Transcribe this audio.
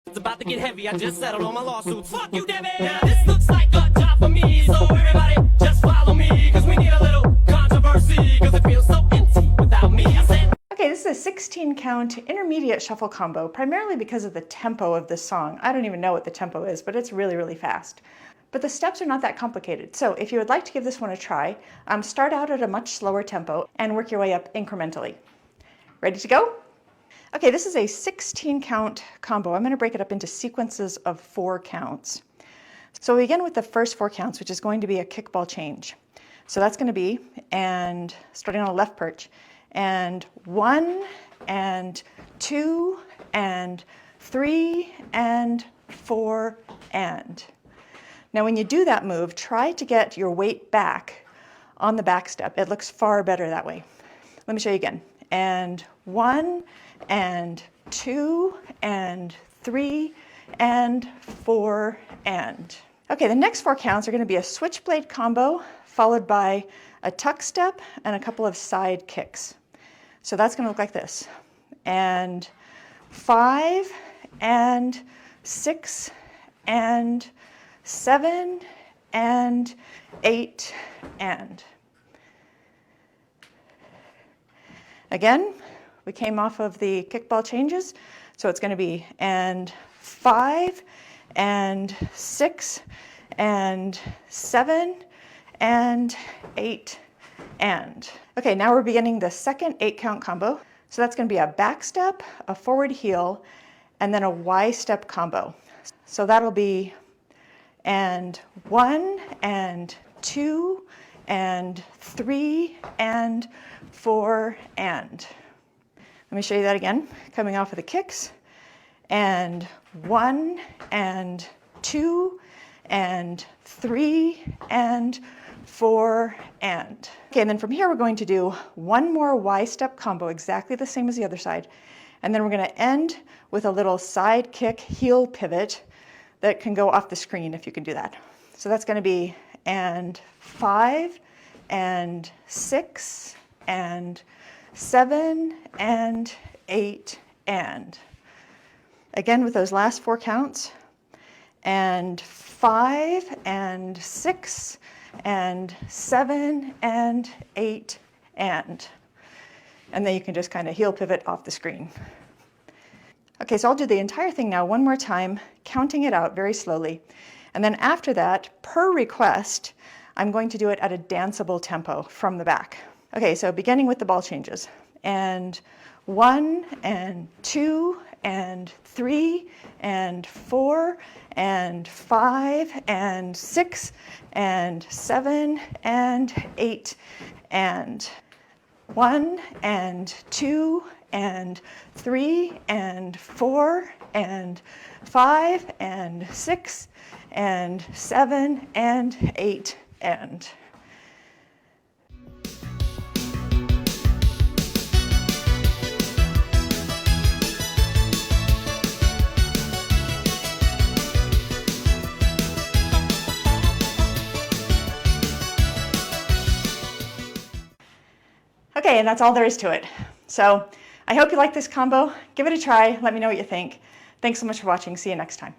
It's about to get heavy, I just settled all my lawsuits. Fuck you, Debbie! Now this looks like a job for me, so everybody just follow me, cause we need a little controversy, cause it feels so empty without me. I said... Okay, this is a 16 count intermediate shuffle combo, primarily because of the tempo of this song. I don't even know what the tempo is, but it's really, really fast. But the steps are not that complicated. So if you would like to give this one a try, start out at a much slower tempo and work your way up incrementally. Ready to go? Okay, this is a 16 count combo. I'm going to break it up into sequences of 4 counts. So we begin with the first 4 counts, which is going to be a kickball change. So that's going to be, and starting on a left perch, and 1, and 2, and 3, and 4, and. Now when you do that move, try to get your weight back on the back step. It looks far better that way. Let me show you again. And 1, and 2, and 3, and 4, and. Okay, the next 4 counts are going to be a switchblade combo, followed by a tuck step and a couple of side kicks. So that's going to look like this. And 5, and 6, and 7, and 8, and. Again, we came off of the kickball changes, so it's going to be and 5, and 6, and 7, and 8, and. Okay, now we're beginning the second 8 count combo. So that's going to be a back step, a forward heel, and then a Y step combo. So that'll be and 1, and 2, and 3, and 4, and. Let me show you that again, coming off of the kicks. And 1, and 2, and 3, and 4, and. Okay, and then from here we're going to do one more Y step combo, exactly the same as the other side. And then we're going to end with a little side kick heel pivot that can go off the screen if you can do that. So that's going to be and 5, and 6, and 7, and 8, and. Again with those last 4 counts. And 5, and 6, and 7, and 8, and. And then you can just kind of heel pivot off the screen. Okay, so I'll do the entire thing now one more time, counting it out very slowly. And then after that, per request, I'm going to do it at a danceable tempo from the back. Okay, so beginning with the ball changes. And 1, and 2, and 3, and 4, and 5, and 6, and 7, and 8, and. 1, and 2, and 3, and 4, and 5, and 6, and 7, and 8, and. Okay, and that's all there is to it. So I hope you like this combo. Give it a try. Let me know what you think. Thanks so much for watching. See you next time.